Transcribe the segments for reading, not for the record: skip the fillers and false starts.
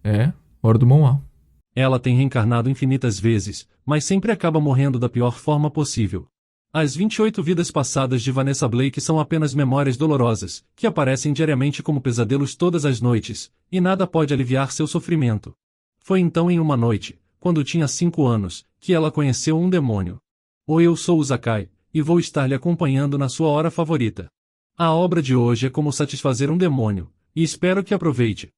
É, hora do Mão. Ela tem reencarnado infinitas vezes, mas sempre acaba morrendo da pior forma possível. As 28 vidas passadas de Vanessa Blake são apenas memórias dolorosas, que aparecem diariamente como pesadelos todas as noites, e nada pode aliviar seu sofrimento. Foi então em uma noite, quando tinha 5 anos, que ela conheceu um demônio. Eu sou o Zakai, e vou estar lhe acompanhando na sua hora favorita. A obra de hoje é como satisfazer um demônio, e espero que aproveite.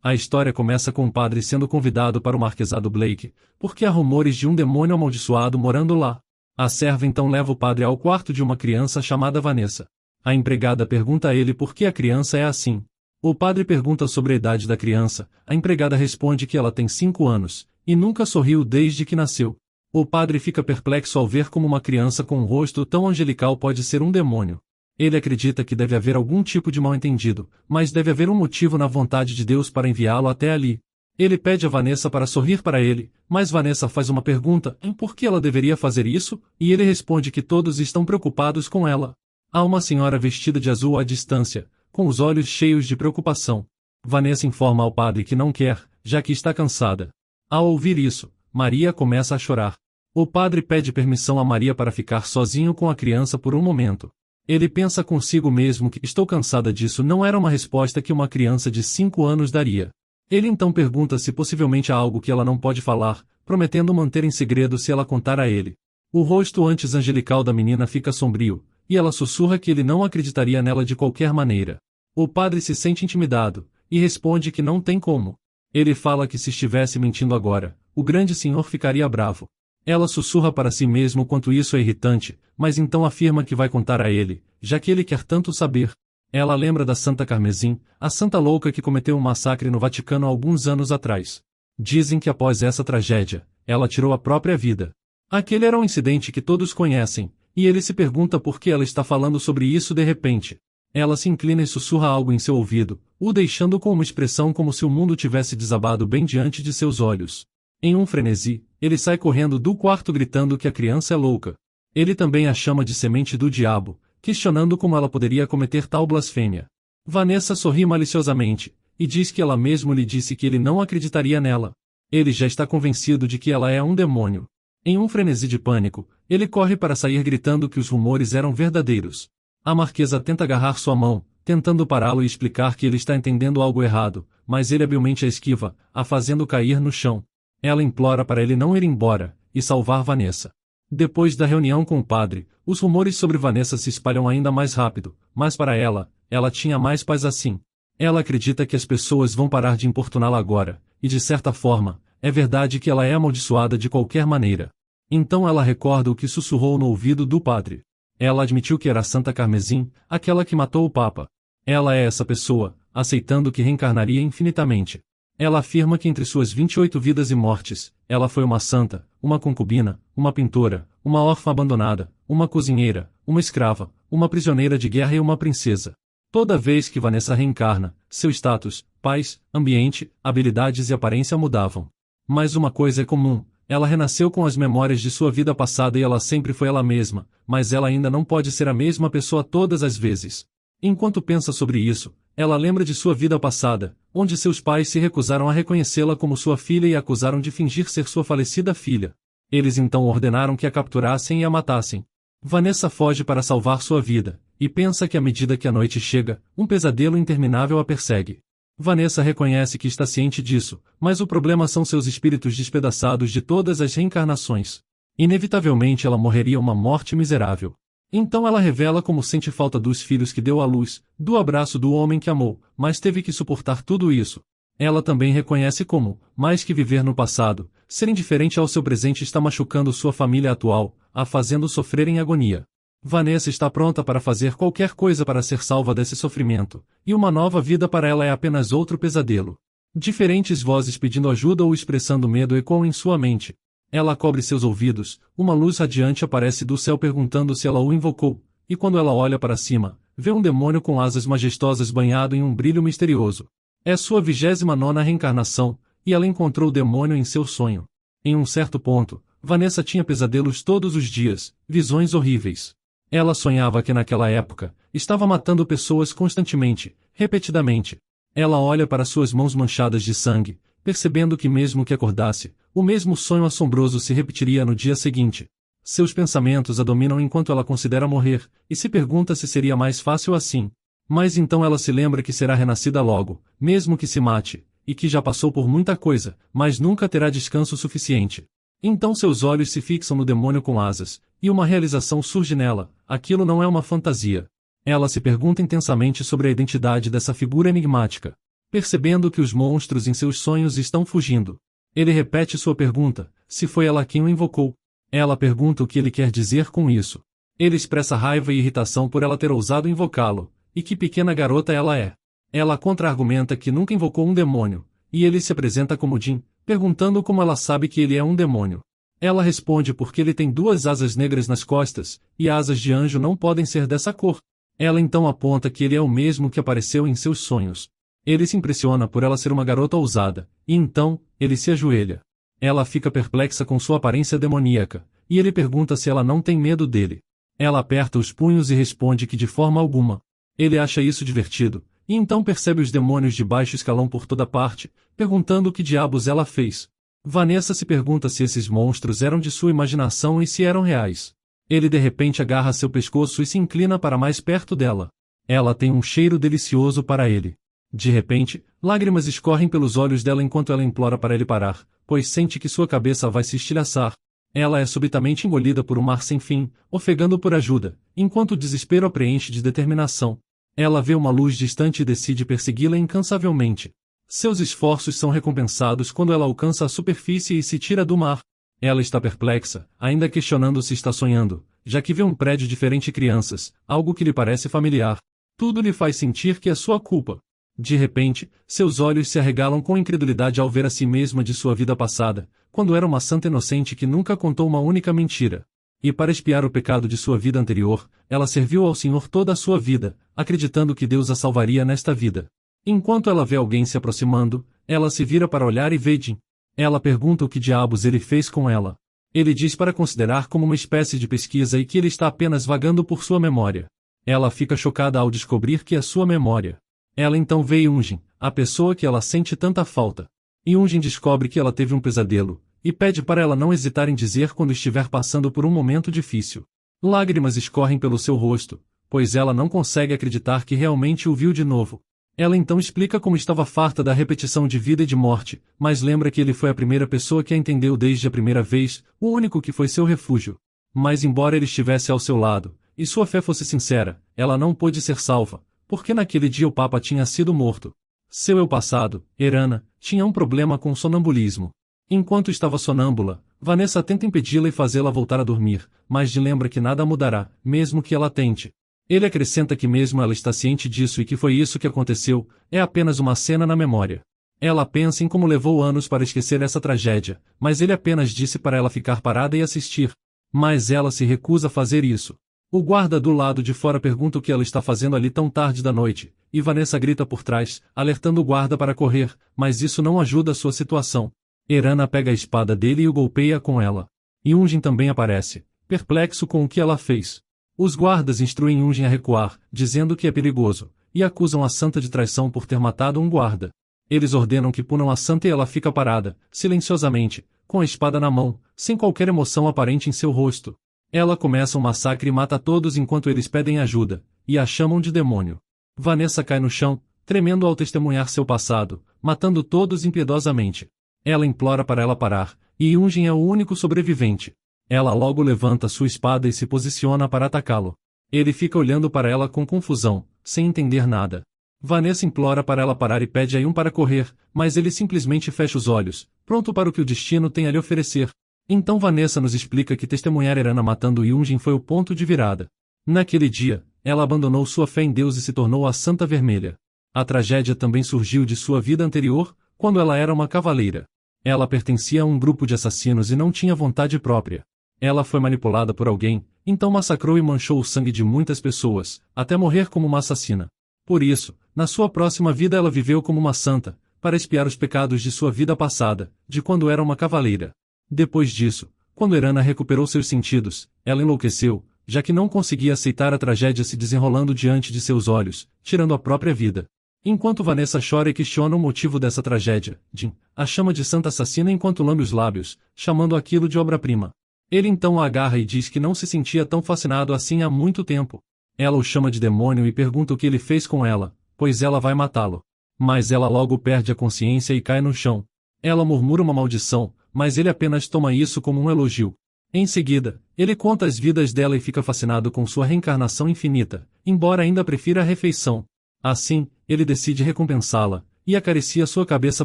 A história começa com o padre sendo convidado para o marquesado Blake, porque há rumores de um demônio amaldiçoado morando lá. A serva então leva o padre ao quarto de uma criança chamada Vanessa. A empregada pergunta a ele por que a criança é assim. O padre pergunta sobre a idade da criança, a empregada responde que ela tem 5 anos, e nunca sorriu desde que nasceu. O padre fica perplexo ao ver como uma criança com um rosto tão angelical pode ser um demônio. Ele acredita que deve haver algum tipo de mal-entendido, mas deve haver um motivo na vontade de Deus para enviá-lo até ali. Ele pede a Vanessa para sorrir para ele, mas Vanessa faz uma pergunta em por que ela deveria fazer isso, e ele responde que todos estão preocupados com ela. Há uma senhora vestida de azul à distância, com os olhos cheios de preocupação. Vanessa informa ao padre que não quer, já que está cansada. Ao ouvir isso, Maria começa a chorar. O padre pede permissão a Maria para ficar sozinho com a criança por um momento. Ele pensa consigo mesmo que estou cansada disso não era uma resposta que uma criança de 5 anos daria. Ele então pergunta se possivelmente há algo que ela não pode falar, prometendo manter em segredo se ela contar a ele. O rosto antes angelical da menina fica sombrio, e ela sussurra que ele não acreditaria nela de qualquer maneira. O padre se sente intimidado, e responde que não tem como. Ele fala que se estivesse mentindo agora, o grande senhor ficaria bravo. Ela sussurra para si mesmo quanto isso é irritante, mas então afirma que vai contar a ele, já que ele quer tanto saber. Ela lembra da Santa Carmesim, a santa louca que cometeu um massacre no Vaticano há alguns anos atrás. Dizem que após essa tragédia, ela tirou a própria vida. Aquele era um incidente que todos conhecem, e ele se pergunta por que ela está falando sobre isso de repente. Ela se inclina e sussurra algo em seu ouvido, o deixando com uma expressão como se o mundo tivesse desabado bem diante de seus olhos. Em um frenesi, ele sai correndo do quarto gritando que a criança é louca. Ele também a chama de semente do diabo, questionando como ela poderia cometer tal blasfêmia. Vanessa sorri maliciosamente, e diz que ela mesmo lhe disse que ele não acreditaria nela. Ele já está convencido de que ela é um demônio. Em um frenesi de pânico, ele corre para sair gritando que os rumores eram verdadeiros. A marquesa tenta agarrar sua mão, tentando pará-lo e explicar que ele está entendendo algo errado, mas ele habilmente a esquiva, a fazendo cair no chão. Ela implora para ele não ir embora, e salvar Vanessa. Depois da reunião com o padre, os rumores sobre Vanessa se espalham ainda mais rápido, mas para ela tinha mais paz assim. Ela acredita que as pessoas vão parar de importuná-la agora, e de certa forma, é verdade que ela é amaldiçoada de qualquer maneira. Então ela recorda o que sussurrou no ouvido do padre. Ela admitiu que era a Santa Carmesim, aquela que matou o Papa. Ela é essa pessoa, aceitando que reencarnaria infinitamente. Ela afirma que entre suas 28 vidas e mortes, ela foi uma santa, uma concubina, uma pintora, uma órfã abandonada, uma cozinheira, uma escrava, uma prisioneira de guerra e uma princesa. Toda vez que Vanessa reencarna, seu status, paz, ambiente, habilidades e aparência mudavam. Mas uma coisa é comum, ela renasceu com as memórias de sua vida passada e ela sempre foi ela mesma, mas ela ainda não pode ser a mesma pessoa todas as vezes. Enquanto pensa sobre isso, ela lembra de sua vida passada, onde seus pais se recusaram a reconhecê-la como sua filha e a acusaram de fingir ser sua falecida filha. Eles então ordenaram que a capturassem e a matassem. Vanessa foge para salvar sua vida, e pensa que à medida que a noite chega, um pesadelo interminável a persegue. Vanessa reconhece que está ciente disso, mas o problema são seus espíritos despedaçados de todas as reencarnações. Inevitavelmente ela morreria uma morte miserável. Então ela revela como sente falta dos filhos que deu à luz, do abraço do homem que amou, mas teve que suportar tudo isso. Ela também reconhece como, mais que viver no passado, ser indiferente ao seu presente está machucando sua família atual, a fazendo sofrer em agonia. Vanessa está pronta para fazer qualquer coisa para ser salva desse sofrimento, e uma nova vida para ela é apenas outro pesadelo. Diferentes vozes pedindo ajuda ou expressando medo ecoam em sua mente. Ela cobre seus ouvidos, uma luz radiante aparece do céu perguntando se ela o invocou, e quando ela olha para cima, vê um demônio com asas majestosas banhado em um brilho misterioso. É sua 29ª reencarnação, e ela encontrou o demônio em seu sonho. Em um certo ponto, Vanessa tinha pesadelos todos os dias, visões horríveis. Ela sonhava que naquela época, estava matando pessoas constantemente, repetidamente. Ela olha para suas mãos manchadas de sangue, percebendo que mesmo que acordasse, o mesmo sonho assombroso se repetiria no dia seguinte. Seus pensamentos a dominam enquanto ela considera morrer, e se pergunta se seria mais fácil assim. Mas então ela se lembra que será renascida logo, mesmo que se mate, e que já passou por muita coisa, mas nunca terá descanso suficiente. Então seus olhos se fixam no demônio com asas, e uma realização surge nela: aquilo não é uma fantasia. Ela se pergunta intensamente sobre a identidade dessa figura enigmática, percebendo que os monstros em seus sonhos estão fugindo. Ele repete sua pergunta: se foi ela quem o invocou. Ela pergunta o que ele quer dizer com isso. Ele expressa raiva e irritação por ela ter ousado invocá-lo, e que pequena garota ela é. Ela contra-argumenta que nunca invocou um demônio, e ele se apresenta como Jin, perguntando como ela sabe que ele é um demônio. Ela responde porque ele tem 2 asas negras nas costas, e asas de anjo não podem ser dessa cor. Ela então aponta que ele é o mesmo que apareceu em seus sonhos. Ele se impressiona por ela ser uma garota ousada, e então, ele se ajoelha. Ela fica perplexa com sua aparência demoníaca, e ele pergunta se ela não tem medo dele. Ela aperta os punhos e responde que de forma alguma. Ele acha isso divertido, e então percebe os demônios de baixo escalão por toda parte, perguntando o que diabos ela fez. Vanessa se pergunta se esses monstros eram de sua imaginação e se eram reais. Ele de repente agarra seu pescoço e se inclina para mais perto dela. Ela tem um cheiro delicioso para ele. De repente, lágrimas escorrem pelos olhos dela enquanto ela implora para ele parar, pois sente que sua cabeça vai se estilhaçar. Ela é subitamente engolida por um mar sem fim, ofegando por ajuda, enquanto o desespero a preenche de determinação. Ela vê uma luz distante e decide persegui-la incansavelmente. Seus esforços são recompensados quando ela alcança a superfície e se tira do mar. Ela está perplexa, ainda questionando se está sonhando, já que vê um prédio diferente e crianças, algo que lhe parece familiar. Tudo lhe faz sentir que é sua culpa. De repente, seus olhos se arregalam com incredulidade ao ver a si mesma de sua vida passada, quando era uma santa inocente que nunca contou uma única mentira. E para expiar o pecado de sua vida anterior, ela serviu ao Senhor toda a sua vida, acreditando que Deus a salvaria nesta vida. Enquanto ela vê alguém se aproximando, ela se vira para olhar e vê Jin. Ela pergunta o que diabos ele fez com ela. Ele diz para considerar como uma espécie de pesquisa e que ele está apenas vagando por sua memória. Ela fica chocada ao descobrir que é sua memória. Ela então vê Yunjin, a pessoa que ela sente tanta falta. Yunjin descobre que ela teve um pesadelo, e pede para ela não hesitar em dizer quando estiver passando por um momento difícil. Lágrimas escorrem pelo seu rosto, pois ela não consegue acreditar que realmente o viu de novo. Ela então explica como estava farta da repetição de vida e de morte, mas lembra que ele foi a primeira pessoa que a entendeu desde a primeira vez, o único que foi seu refúgio. Mas embora ele estivesse ao seu lado, e sua fé fosse sincera, ela não pôde ser salva, porque naquele dia o Papa tinha sido morto. Seu eu passado, Erana, tinha um problema com sonambulismo. Enquanto estava sonâmbula, Vanessa tenta impedi-la e fazê-la voltar a dormir, mas Jin lembra que nada mudará, mesmo que ela tente. Ele acrescenta que mesmo ela está ciente disso e que foi isso que aconteceu, é apenas uma cena na memória. Ela pensa em como levou anos para esquecer essa tragédia, mas ele apenas disse para ela ficar parada e assistir. Mas ela se recusa a fazer isso. O guarda do lado de fora pergunta o que ela está fazendo ali tão tarde da noite, e Vanessa grita por trás, alertando o guarda para correr, mas isso não ajuda a sua situação. Erana pega a espada dele e o golpeia com ela. Yunjin também aparece, perplexo com o que ela fez. Os guardas instruem Yunjin a recuar, dizendo que é perigoso, e acusam a santa de traição por ter matado um guarda. Eles ordenam que punam a santa e ela fica parada, silenciosamente, com a espada na mão, sem qualquer emoção aparente em seu rosto. Ela começa um massacre e mata todos enquanto eles pedem ajuda, e a chamam de demônio. Vanessa cai no chão, tremendo ao testemunhar seu passado, matando todos impiedosamente. Ela implora para ela parar, e Yunjin é o único sobrevivente. Ela logo levanta sua espada e se posiciona para atacá-lo. Ele fica olhando para ela com confusão, sem entender nada. Vanessa implora para ela parar e pede a Yun para correr, mas ele simplesmente fecha os olhos, pronto para o que o destino tem a lhe oferecer. Então Vanessa nos explica que testemunhar Erana matando Yunjin foi o ponto de virada. Naquele dia, ela abandonou sua fé em Deus e se tornou a Santa Vermelha. A tragédia também surgiu de sua vida anterior, quando ela era uma cavaleira. Ela pertencia a um grupo de assassinos e não tinha vontade própria. Ela foi manipulada por alguém, então massacrou e manchou o sangue de muitas pessoas, até morrer como uma assassina. Por isso, na sua próxima vida ela viveu como uma santa, para expiar os pecados de sua vida passada, de quando era uma cavaleira. Depois disso, quando Erana recuperou seus sentidos, ela enlouqueceu, já que não conseguia aceitar a tragédia se desenrolando diante de seus olhos, tirando a própria vida. Enquanto Vanessa chora e questiona o motivo dessa tragédia, Jim a chama de santa assassina enquanto lambe os lábios, chamando aquilo de obra-prima. Ele então a agarra e diz que não se sentia tão fascinado assim há muito tempo. Ela o chama de demônio e pergunta o que ele fez com ela, pois ela vai matá-lo. Mas ela logo perde a consciência e cai no chão. Ela murmura uma maldição, mas ele apenas toma isso como um elogio. Em seguida, ele conta as vidas dela e fica fascinado com sua reencarnação infinita, embora ainda prefira a refeição. Assim, ele decide recompensá-la, e acaricia sua cabeça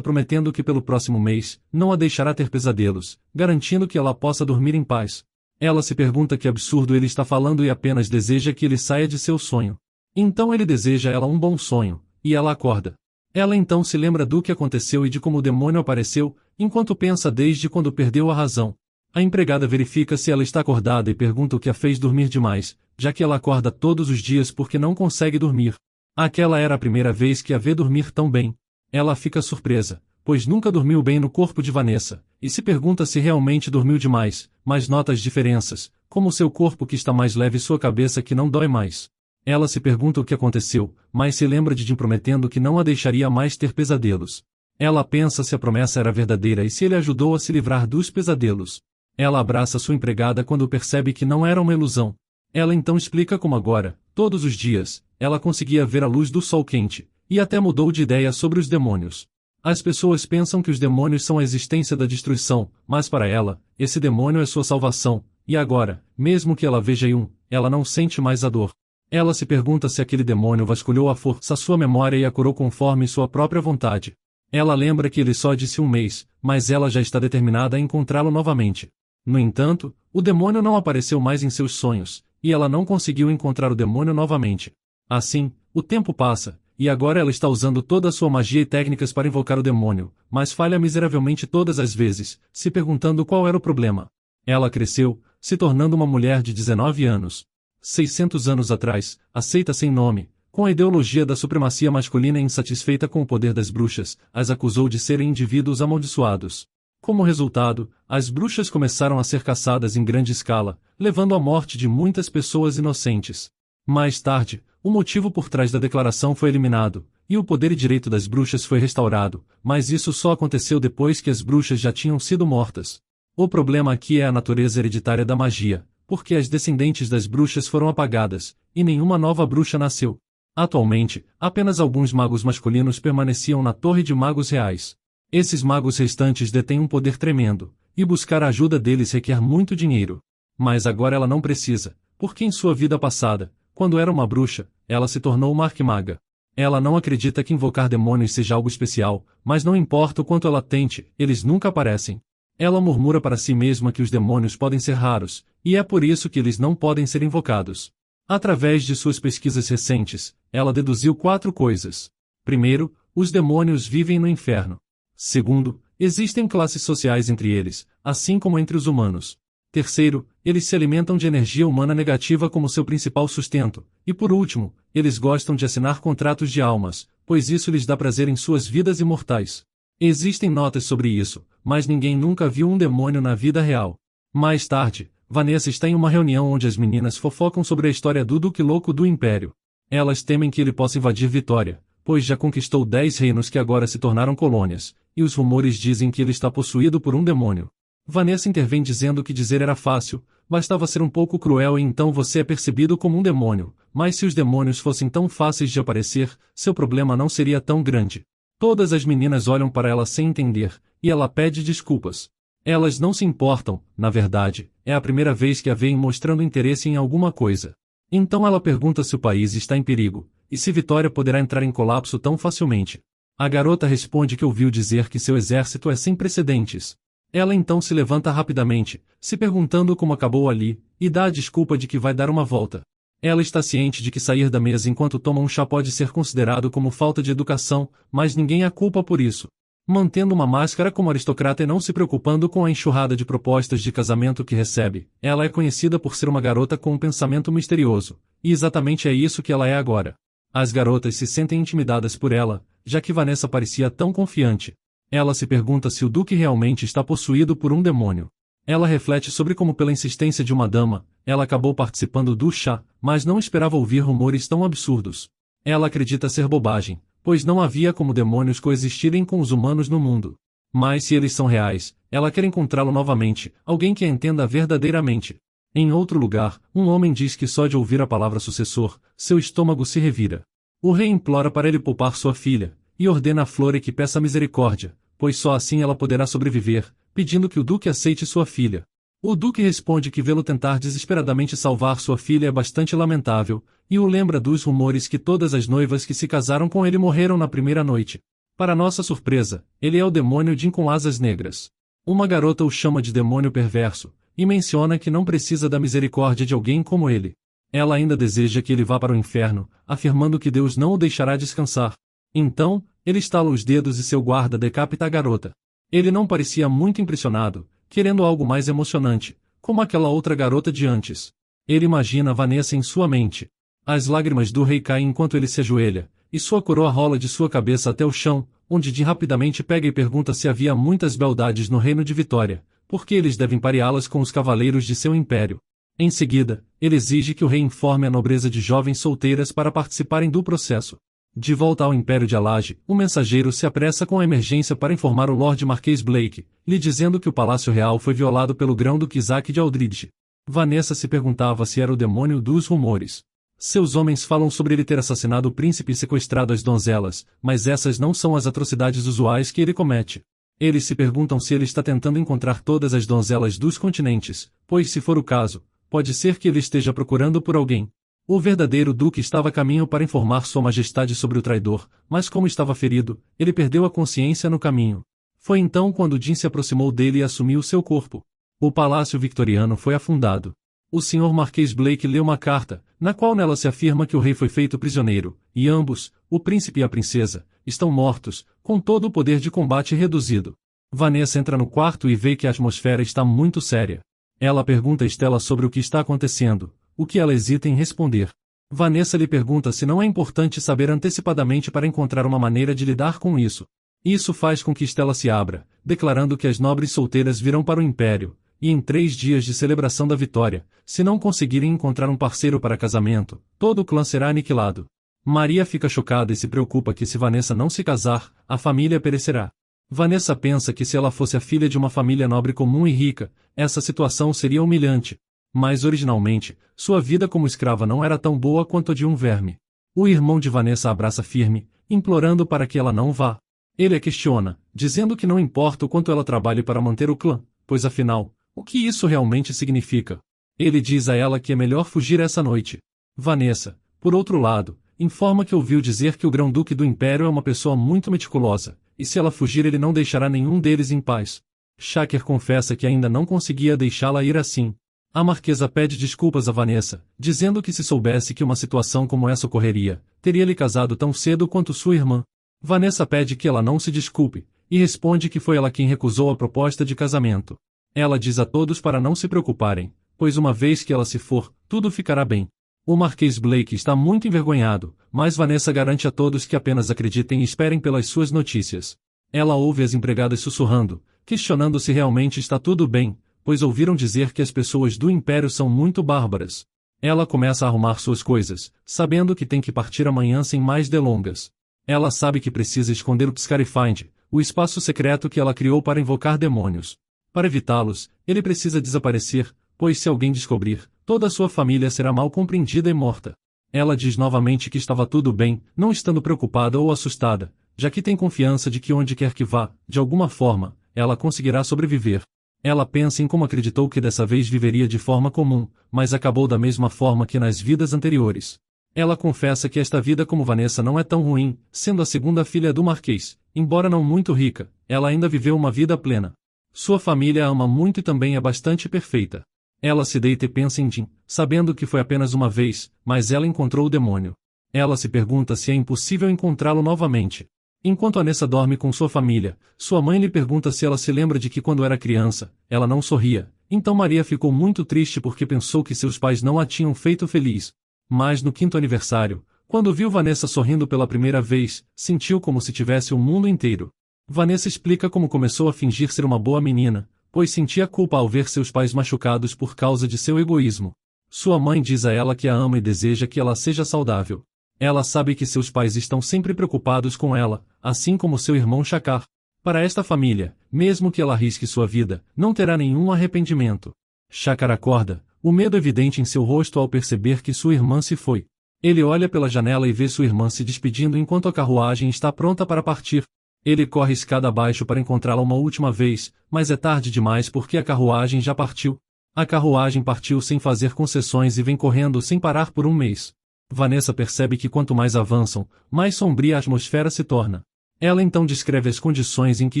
prometendo que pelo próximo mês, não a deixará ter pesadelos, garantindo que ela possa dormir em paz. Ela se pergunta que absurdo ele está falando e apenas deseja que ele saia de seu sonho. Então ele deseja a ela um bom sonho, e ela acorda. Ela então se lembra do que aconteceu e de como o demônio apareceu, enquanto pensa desde quando perdeu a razão. A empregada verifica se ela está acordada e pergunta o que a fez dormir demais, já que ela acorda todos os dias porque não consegue dormir. Aquela era a primeira vez que a vê dormir tão bem. Ela fica surpresa, pois nunca dormiu bem no corpo de Vanessa, e se pergunta se realmente dormiu demais, mas nota as diferenças, como seu corpo que está mais leve e sua cabeça que não dói mais. Ela se pergunta o que aconteceu, mas se lembra de Jim prometendo que não a deixaria mais ter pesadelos. Ela pensa se a promessa era verdadeira e se ele ajudou a se livrar dos pesadelos. Ela abraça sua empregada quando percebe que não era uma ilusão. Ela então explica como agora, todos os dias, ela conseguia ver a luz do sol quente, e até mudou de ideia sobre os demônios. As pessoas pensam que os demônios são a existência da destruição, mas para ela, esse demônio é sua salvação, e agora, mesmo que ela veja um, ela não sente mais a dor. Ela se pergunta se aquele demônio vasculhou à força sua memória e a curou conforme sua própria vontade. Ela lembra que ele só disse um mês, mas ela já está determinada a encontrá-lo novamente. No entanto, o demônio não apareceu mais em seus sonhos, e ela não conseguiu encontrar o demônio novamente. Assim, o tempo passa, e agora ela está usando toda a sua magia e técnicas para invocar o demônio, mas falha miseravelmente todas as vezes, se perguntando qual era o problema. Ela cresceu, se tornando uma mulher de 19 anos. 600 anos atrás, aceita sem nome, com a ideologia da supremacia masculina e insatisfeita com o poder das bruxas, as acusou de serem indivíduos amaldiçoados. Como resultado, as bruxas começaram a ser caçadas em grande escala, levando à morte de muitas pessoas inocentes. Mais tarde, o motivo por trás da declaração foi eliminado, e o poder e direito das bruxas foi restaurado, mas isso só aconteceu depois que as bruxas já tinham sido mortas. O problema aqui é a natureza hereditária da magia, porque as descendentes das bruxas foram apagadas, e nenhuma nova bruxa nasceu. Atualmente, apenas alguns magos masculinos permaneciam na Torre de Magos Reais. Esses magos restantes detêm um poder tremendo, e buscar a ajuda deles requer muito dinheiro. Mas agora ela não precisa, porque em sua vida passada, quando era uma bruxa, ela se tornou uma arquimaga. Ela não acredita que invocar demônios seja algo especial, mas não importa o quanto ela tente, eles nunca aparecem. Ela murmura para si mesma que os demônios podem ser raros, e é por isso que eles não podem ser invocados. Através de suas pesquisas recentes, ela deduziu 4 coisas. Primeiro, os demônios vivem no inferno. Segundo, existem classes sociais entre eles, assim como entre os humanos. Terceiro, eles se alimentam de energia humana negativa como seu principal sustento. E por último, eles gostam de assinar contratos de almas, pois isso lhes dá prazer em suas vidas imortais. Existem notas sobre isso, mas ninguém nunca viu um demônio na vida real. Mais tarde, Vanessa está em uma reunião onde as meninas fofocam sobre a história do Duque Louco do Império. Elas temem que ele possa invadir Vitória, pois já conquistou 10 reinos que agora se tornaram colônias, e os rumores dizem que ele está possuído por um demônio. Vanessa intervém dizendo que dizer era fácil, bastava ser um pouco cruel e então você é percebido como um demônio, mas se os demônios fossem tão fáceis de aparecer, seu problema não seria tão grande. Todas as meninas olham para ela sem entender, e ela pede desculpas. Elas não se importam, na verdade, é a primeira vez que a veem mostrando interesse em alguma coisa. Então ela pergunta se o país está em perigo, e se Vitória poderá entrar em colapso tão facilmente. A garota responde que ouviu dizer que seu exército é sem precedentes. Ela então se levanta rapidamente, se perguntando como acabou ali, e dá a desculpa de que vai dar uma volta. Ela está ciente de que sair da mesa enquanto toma um chá pode ser considerado como falta de educação, mas ninguém a culpa por isso. Mantendo uma máscara como aristocrata e não se preocupando com a enxurrada de propostas de casamento que recebe, ela é conhecida por ser uma garota com um pensamento misterioso, e exatamente é isso que ela é agora. As garotas se sentem intimidadas por ela, já que Vanessa parecia tão confiante. Ela se pergunta se o Duque realmente está possuído por um demônio. Ela reflete sobre como pela insistência de uma dama, ela acabou participando do chá, mas não esperava ouvir rumores tão absurdos. Ela acredita ser bobagem, pois não havia como demônios coexistirem com os humanos no mundo. Mas se eles são reais, ela quer encontrá-lo novamente, alguém que a entenda verdadeiramente. Em outro lugar, um homem diz que só de ouvir a palavra sucessor, seu estômago se revira. O rei implora para ele poupar sua filha, e ordena a Flore que peça misericórdia, pois só assim ela poderá sobreviver, pedindo que o duque aceite sua filha. O duque responde que vê-lo tentar desesperadamente salvar sua filha é bastante lamentável, e o lembra dos rumores que todas as noivas que se casaram com ele morreram na primeira noite. Para nossa surpresa, ele é o demônio Jin com asas negras. Uma garota o chama de demônio perverso, e menciona que não precisa da misericórdia de alguém como ele. Ela ainda deseja que ele vá para o inferno, afirmando que Deus não o deixará descansar. Então, ele estala os dedos e seu guarda decapita a garota. Ele não parecia muito impressionado, querendo algo mais emocionante, como aquela outra garota de antes. Ele imagina Vanessa em sua mente. As lágrimas do rei caem enquanto ele se ajoelha, e sua coroa rola de sua cabeça até o chão, onde Jin rapidamente pega e pergunta se havia muitas beldades no reino de Vitória, porque eles devem pareá-las com os cavaleiros de seu império. Em seguida, ele exige que o rei informe a nobreza de jovens solteiras para participarem do processo. De volta ao Império de Alage, o mensageiro se apressa com a emergência para informar o Lord Marquês Blake, lhe dizendo que o Palácio Real foi violado pelo grão-duque Isaac de Aldridge. Vanessa se perguntava se era o demônio dos rumores. Seus homens falam sobre ele ter assassinado o príncipe e sequestrado as donzelas, mas essas não são as atrocidades usuais que ele comete. Eles se perguntam se ele está tentando encontrar todas as donzelas dos continentes, pois se for o caso, pode ser que ele esteja procurando por alguém. O verdadeiro duque estava a caminho para informar Sua Majestade sobre o traidor, mas como estava ferido, ele perdeu a consciência no caminho. Foi então quando Jin se aproximou dele e assumiu seu corpo. O palácio victoriano foi afundado. O Sr. Marquês Blake leu uma carta, na qual nela se afirma que o rei foi feito prisioneiro, e ambos, o príncipe e a princesa, estão mortos, com todo o poder de combate reduzido. Vanessa entra no quarto e vê que a atmosfera está muito séria. Ela pergunta a Stella sobre o que está acontecendo, o que ela hesita em responder. Vanessa lhe pergunta se não é importante saber antecipadamente para encontrar uma maneira de lidar com isso. Isso faz com que Stella se abra, declarando que as nobres solteiras virão para o Império, e em 3 dias de celebração da vitória, se não conseguirem encontrar um parceiro para casamento, todo o clã será aniquilado. Maria fica chocada e se preocupa que se Vanessa não se casar, a família perecerá. Vanessa pensa que se ela fosse a filha de uma família nobre comum e rica, essa situação seria humilhante. Mas originalmente, sua vida como escrava não era tão boa quanto a de um verme. O irmão de Vanessa a abraça firme, implorando para que ela não vá. Ele a questiona, dizendo que não importa o quanto ela trabalhe para manter o clã, pois afinal, o que isso realmente significa? Ele diz a ela que é melhor fugir essa noite. Vanessa, por outro lado, informa que ouviu dizer que o grão-duque do Império é uma pessoa muito meticulosa, e se ela fugir ele não deixará nenhum deles em paz. Shaker confessa que ainda não conseguia deixá-la ir assim. A marquesa pede desculpas a Vanessa, dizendo que se soubesse que uma situação como essa ocorreria, teria lhe casado tão cedo quanto sua irmã. Vanessa pede que ela não se desculpe, e responde que foi ela quem recusou a proposta de casamento. Ela diz a todos para não se preocuparem, pois uma vez que ela se for, tudo ficará bem. O Marquês Blake está muito envergonhado, mas Vanessa garante a todos que apenas acreditem e esperem pelas suas notícias. Ela ouve as empregadas sussurrando, questionando se realmente está tudo bem, pois ouviram dizer que as pessoas do Império são muito bárbaras. Ela começa a arrumar suas coisas, sabendo que tem que partir amanhã sem mais delongas. Ela sabe que precisa esconder o Scarifind, o espaço secreto que ela criou para invocar demônios. Para evitá-los, ele precisa desaparecer, pois se alguém descobrir, toda a sua família será mal compreendida e morta. Ela diz novamente que estava tudo bem, não estando preocupada ou assustada, já que tem confiança de que onde quer que vá, de alguma forma, ela conseguirá sobreviver. Ela pensa em como acreditou que dessa vez viveria de forma comum, mas acabou da mesma forma que nas vidas anteriores. Ela confessa que esta vida como Vanessa não é tão ruim, sendo a segunda filha do Marquês, embora não muito rica, ela ainda viveu uma vida plena. Sua família a ama muito e também é bastante perfeita. Ela se deita e pensa em Jin, sabendo que foi apenas uma vez, mas ela encontrou o demônio. Ela se pergunta se é impossível encontrá-lo novamente. Enquanto Anessa dorme com sua família, sua mãe lhe pergunta se ela se lembra de que quando era criança, ela não sorria. Então Maria ficou muito triste porque pensou que seus pais não a tinham feito feliz. Mas no 5º aniversário, quando viu Vanessa sorrindo pela primeira vez, sentiu como se tivesse o mundo inteiro. Vanessa explica como começou a fingir ser uma boa menina, pois sentia culpa ao ver seus pais machucados por causa de seu egoísmo. Sua mãe diz a ela que a ama e deseja que ela seja saudável. Ela sabe que seus pais estão sempre preocupados com ela, assim como seu irmão Shakar. Para esta família, mesmo que ela arrisque sua vida, não terá nenhum arrependimento. Shakar acorda, o medo evidente em seu rosto ao perceber que sua irmã se foi. Ele olha pela janela e vê sua irmã se despedindo enquanto a carruagem está pronta para partir. Ele corre escada abaixo para encontrá-la uma última vez, mas é tarde demais porque a carruagem já partiu. A carruagem partiu sem fazer concessões e vem correndo sem parar por um mês. Vanessa percebe que quanto mais avançam, mais sombria a atmosfera se torna. Ela então descreve as condições em que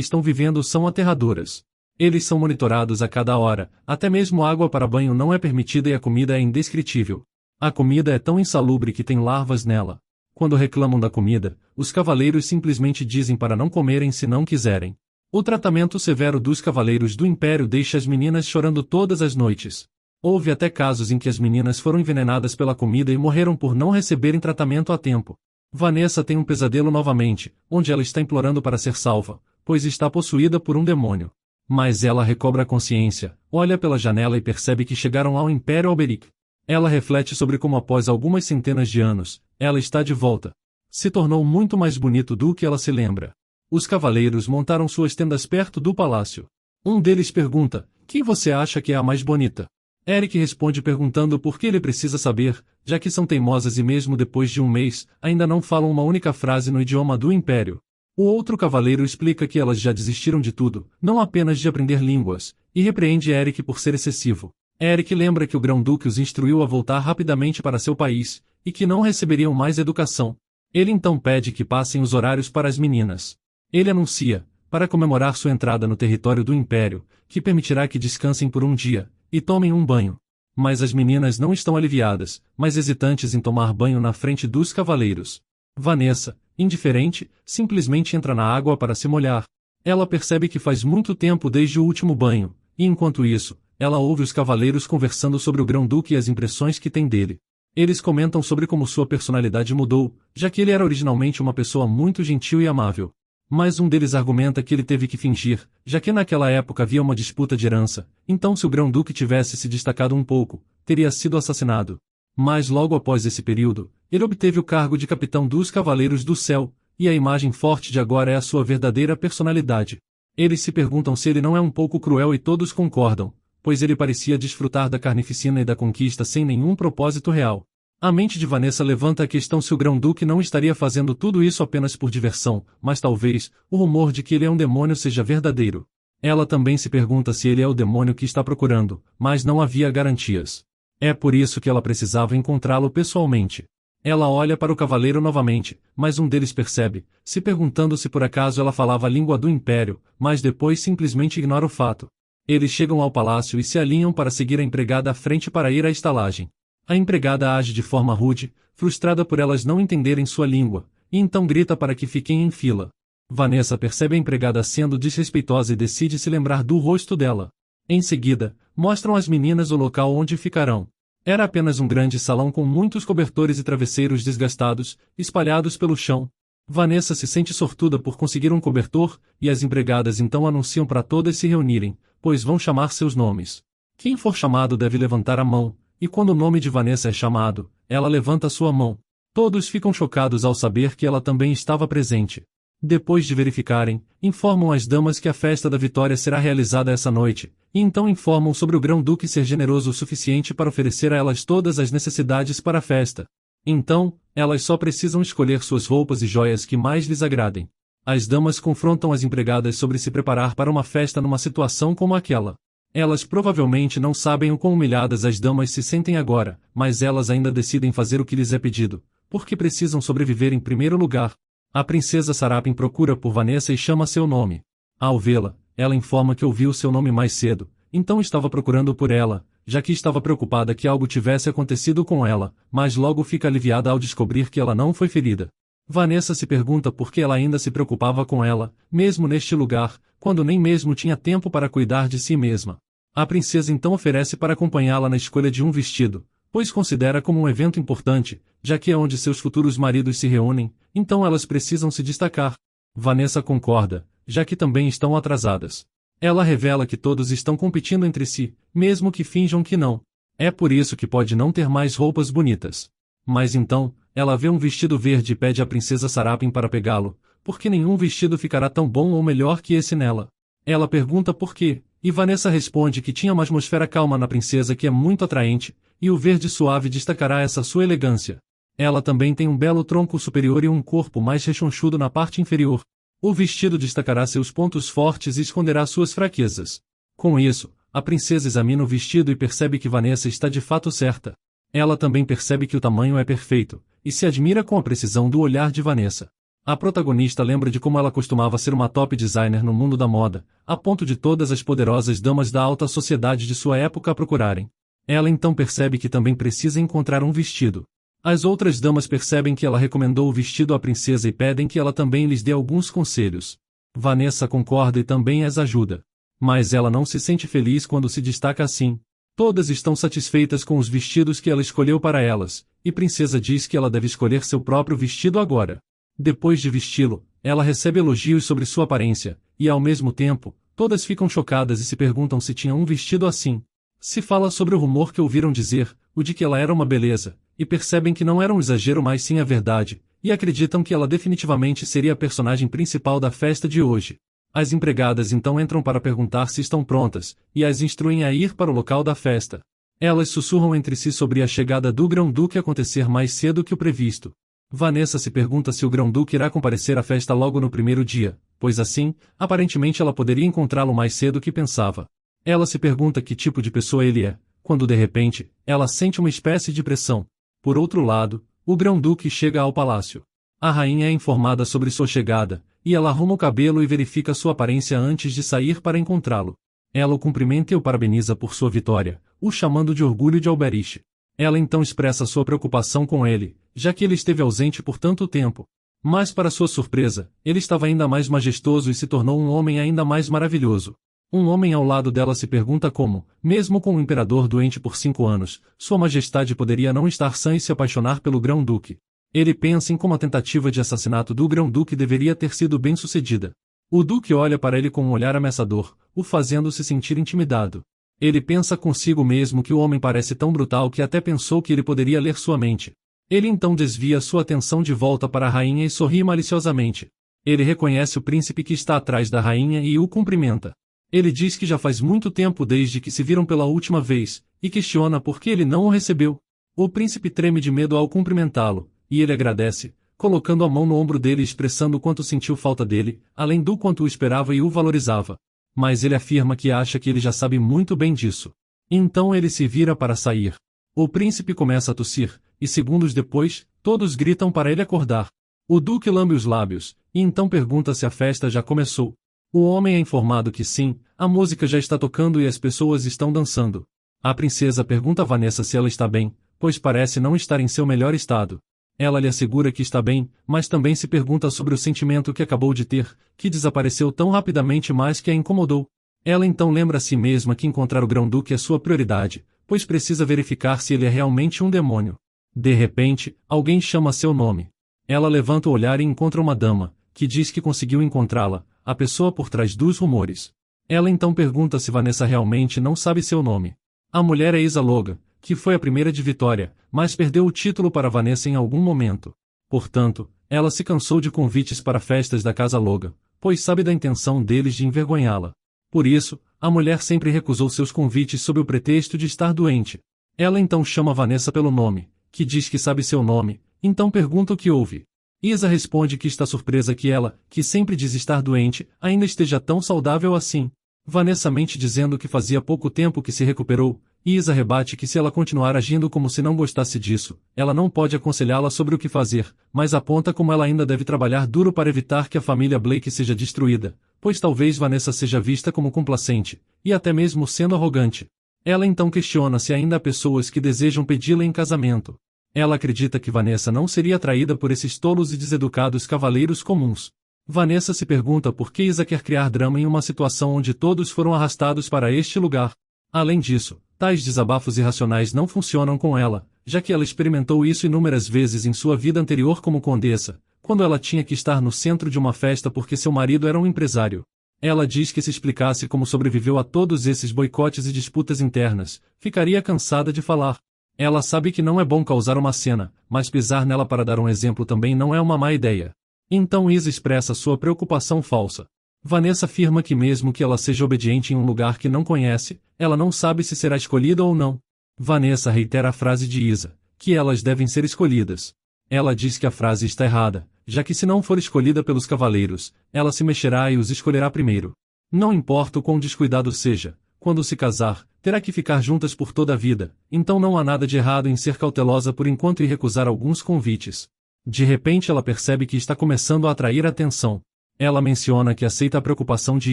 estão vivendo são aterradoras. Eles são monitorados a cada hora, até mesmo água para banho não é permitida e a comida é indescritível. A comida é tão insalubre que tem larvas nela. Quando reclamam da comida, os cavaleiros simplesmente dizem para não comerem se não quiserem. O tratamento severo dos cavaleiros do Império deixa as meninas chorando todas as noites. Houve até casos em que as meninas foram envenenadas pela comida e morreram por não receberem tratamento a tempo. Vanessa tem um pesadelo novamente, onde ela está implorando para ser salva, pois está possuída por um demônio. Mas ela recobra a consciência, olha pela janela e percebe que chegaram ao Império Alberic. Ela reflete sobre como após algumas centenas de anos, ela está de volta. Se tornou muito mais bonito do que ela se lembra. Os cavaleiros montaram suas tendas perto do palácio. Um deles pergunta, quem você acha que é a mais bonita? Eric responde perguntando por que ele precisa saber, já que são teimosas e mesmo depois de um mês, ainda não falam uma única frase no idioma do Império. O outro cavaleiro explica que elas já desistiram de tudo, não apenas de aprender línguas, e repreende Eric por ser excessivo. Eric lembra que o Grão-Duque os instruiu a voltar rapidamente para seu país, e que não receberiam mais educação. Ele então pede que passem os horários para as meninas. Ele anuncia, para comemorar sua entrada no território do Império, que permitirá que descansem por um dia, e tomem um banho. Mas as meninas não estão aliviadas, mas hesitantes em tomar banho na frente dos cavaleiros. Vanessa, indiferente, simplesmente entra na água para se molhar. Ela percebe que faz muito tempo desde o último banho, e enquanto isso, ela ouve os cavaleiros conversando sobre o Grão-Duque e as impressões que tem dele. Eles comentam sobre como sua personalidade mudou, já que ele era originalmente uma pessoa muito gentil e amável. Mas um deles argumenta que ele teve que fingir, já que naquela época havia uma disputa de herança, então se o Grão-Duque tivesse se destacado um pouco, teria sido assassinado. Mas logo após esse período, ele obteve o cargo de capitão dos Cavaleiros do Céu, e a imagem forte de agora é a sua verdadeira personalidade. Eles se perguntam se ele não é um pouco cruel e todos concordam, pois ele parecia desfrutar da carnificina e da conquista sem nenhum propósito real. A mente de Vanessa levanta a questão se o Grão-Duque não estaria fazendo tudo isso apenas por diversão, mas talvez, o rumor de que ele é um demônio seja verdadeiro. Ela também se pergunta se ele é o demônio que está procurando, mas não havia garantias. É por isso que ela precisava encontrá-lo pessoalmente. Ela olha para o cavaleiro novamente, mas um deles percebe, se perguntando se por acaso ela falava a língua do Império, mas depois simplesmente ignora o fato. Eles chegam ao palácio e se alinham para seguir a empregada à frente para ir à estalagem. A empregada age de forma rude, frustrada por elas não entenderem sua língua, e então grita para que fiquem em fila. Vanessa percebe a empregada sendo desrespeitosa e decide se lembrar do rosto dela. Em seguida, mostram às meninas o local onde ficarão. Era apenas um grande salão com muitos cobertores e travesseiros desgastados, espalhados pelo chão. Vanessa se sente sortuda por conseguir um cobertor, e as empregadas então anunciam para todas se reunirem, pois vão chamar seus nomes. Quem for chamado deve levantar a mão, e quando o nome de Vanessa é chamado, ela levanta sua mão. Todos ficam chocados ao saber que ela também estava presente. Depois de verificarem, informam as damas que a festa da vitória será realizada essa noite, e então informam sobre o Grão-Duque ser generoso o suficiente para oferecer a elas todas as necessidades para a festa. Então, elas só precisam escolher suas roupas e joias que mais lhes agradem. As damas confrontam as empregadas sobre se preparar para uma festa numa situação como aquela. Elas provavelmente não sabem o quão humilhadas as damas se sentem agora, mas elas ainda decidem fazer o que lhes é pedido, porque precisam sobreviver em primeiro lugar. A princesa Sarapin procura por Vanessa e chama seu nome. Ao vê-la, ela informa que ouviu seu nome mais cedo, então estava procurando por ela, já que estava preocupada que algo tivesse acontecido com ela, mas logo fica aliviada ao descobrir que ela não foi ferida. Vanessa se pergunta por que ela ainda se preocupava com ela, mesmo neste lugar, quando nem mesmo tinha tempo para cuidar de si mesma. A princesa então oferece para acompanhá-la na escolha de um vestido, pois considera como um evento importante, já que é onde seus futuros maridos se reúnem, então elas precisam se destacar. Vanessa concorda, já que também estão atrasadas. Ela revela que todos estão competindo entre si, mesmo que finjam que não. É por isso que pode não ter mais roupas bonitas. Mas então, ela vê um vestido verde e pede à princesa Sarapin para pegá-lo, porque nenhum vestido ficará tão bom ou melhor que esse nela. Ela pergunta por quê, e Vanessa responde que tinha uma atmosfera calma na princesa que é muito atraente, e o verde suave destacará essa sua elegância. Ela também tem um belo tronco superior e um corpo mais rechonchudo na parte inferior. O vestido destacará seus pontos fortes e esconderá suas fraquezas. Com isso, a princesa examina o vestido e percebe que Vanessa está de fato certa. Ela também percebe que o tamanho é perfeito, e se admira com a precisão do olhar de Vanessa. A protagonista lembra de como ela costumava ser uma top designer no mundo da moda, a ponto de todas as poderosas damas da alta sociedade de sua época a procurarem. Ela então percebe que também precisa encontrar um vestido. As outras damas percebem que ela recomendou o vestido à princesa e pedem que ela também lhes dê alguns conselhos. Vanessa concorda e também as ajuda. Mas ela não se sente feliz quando se destaca assim. Todas estão satisfeitas com os vestidos que ela escolheu para elas, e princesa diz que ela deve escolher seu próprio vestido agora. Depois de vesti-lo, ela recebe elogios sobre sua aparência, e ao mesmo tempo, todas ficam chocadas e se perguntam se tinha um vestido assim. Se fala sobre o rumor que ouviram dizer, o de que ela era uma beleza, e percebem que não era um exagero mas sim a verdade, e acreditam que ela definitivamente seria a personagem principal da festa de hoje. As empregadas então entram para perguntar se estão prontas, e as instruem a ir para o local da festa. Elas sussurram entre si sobre a chegada do Grão-Duque acontecer mais cedo que o previsto. Vanessa se pergunta se o Grão-Duque irá comparecer à festa logo no primeiro dia, pois assim, aparentemente ela poderia encontrá-lo mais cedo que pensava. Ela se pergunta que tipo de pessoa ele é, quando de repente, ela sente uma espécie de pressão. Por outro lado, o Grão-Duque chega ao palácio. A rainha é informada sobre sua chegada, e ela arruma o cabelo e verifica sua aparência antes de sair para encontrá-lo. Ela o cumprimenta e o parabeniza por sua vitória, o chamando de orgulho de Alberiche. Ela então expressa sua preocupação com ele, já que ele esteve ausente por tanto tempo. Mas para sua surpresa, ele estava ainda mais majestoso e se tornou um homem ainda mais maravilhoso. Um homem ao lado dela se pergunta como, mesmo com o imperador doente por 5 anos, sua majestade poderia não estar sã e se apaixonar pelo Grão-Duque. Ele pensa em como a tentativa de assassinato do Grão-Duque deveria ter sido bem sucedida. O Duque olha para ele com um olhar ameaçador, o fazendo se sentir intimidado. Ele pensa consigo mesmo que o homem parece tão brutal que até pensou que ele poderia ler sua mente. Ele então desvia sua atenção de volta para a rainha e sorri maliciosamente. Ele reconhece o príncipe que está atrás da rainha e o cumprimenta. Ele diz que já faz muito tempo desde que se viram pela última vez, e questiona por que ele não o recebeu. O príncipe treme de medo ao cumprimentá-lo, e ele agradece, colocando a mão no ombro dele e expressando o quanto sentiu falta dele, além do quanto o esperava e o valorizava. Mas ele afirma que acha que ele já sabe muito bem disso. Então ele se vira para sair. O príncipe começa a tossir, e segundos depois, todos gritam para ele acordar. O duque lambe os lábios, e então pergunta se a festa já começou. O homem é informado que sim, a música já está tocando e as pessoas estão dançando. A princesa pergunta a Vanessa se ela está bem, pois parece não estar em seu melhor estado. Ela lhe assegura que está bem, mas também se pergunta sobre o sentimento que acabou de ter, que desapareceu tão rapidamente mas que a incomodou. Ela então lembra a si mesma que encontrar o Grão-Duque é sua prioridade, pois precisa verificar se ele é realmente um demônio. De repente, alguém chama seu nome. Ela levanta o olhar e encontra uma dama, que diz que conseguiu encontrá-la, a pessoa por trás dos rumores. Ela então pergunta se Vanessa realmente não sabe seu nome. A mulher é Isa Logan, que foi a primeira de Vitória, mas perdeu o título para Vanessa em algum momento. Portanto, ela se cansou de convites para festas da Casa Logan, pois sabe da intenção deles de envergonhá-la. Por isso, a mulher sempre recusou seus convites sob o pretexto de estar doente. Ela então chama Vanessa pelo nome, que diz que sabe seu nome, então pergunta o que houve. Isa responde que está surpresa que ela, que sempre diz estar doente, ainda esteja tão saudável assim. Vanessa mente dizendo que fazia pouco tempo que se recuperou, e Isa rebate que se ela continuar agindo como se não gostasse disso, ela não pode aconselhá-la sobre o que fazer, mas aponta como ela ainda deve trabalhar duro para evitar que a família Blake seja destruída, pois talvez Vanessa seja vista como complacente, e até mesmo sendo arrogante. Ela então questiona se ainda há pessoas que desejam pedi-la em casamento. Ela acredita que Vanessa não seria atraída por esses tolos e deseducados cavaleiros comuns. Vanessa se pergunta por que Isa quer criar drama em uma situação onde todos foram arrastados para este lugar. Além disso, tais desabafos irracionais não funcionam com ela, já que ela experimentou isso inúmeras vezes em sua vida anterior como condessa, quando ela tinha que estar no centro de uma festa porque seu marido era um empresário. Ela diz que se explicasse como sobreviveu a todos esses boicotes e disputas internas, ficaria cansada de falar. Ela sabe que não é bom causar uma cena, mas pisar nela para dar um exemplo também não é uma má ideia. Então Isa expressa sua preocupação falsa. Vanessa afirma que mesmo que ela seja obediente em um lugar que não conhece, ela não sabe se será escolhida ou não. Vanessa reitera a frase de Isa, que elas devem ser escolhidas. Ela diz que a frase está errada, já que se não for escolhida pelos cavaleiros, ela se mexerá e os escolherá primeiro. Não importa o quão descuidado seja, quando se casar, terá que ficar juntas por toda a vida, então não há nada de errado em ser cautelosa por enquanto e recusar alguns convites. De repente ela percebe que está começando a atrair atenção. Ela menciona que aceita a preocupação de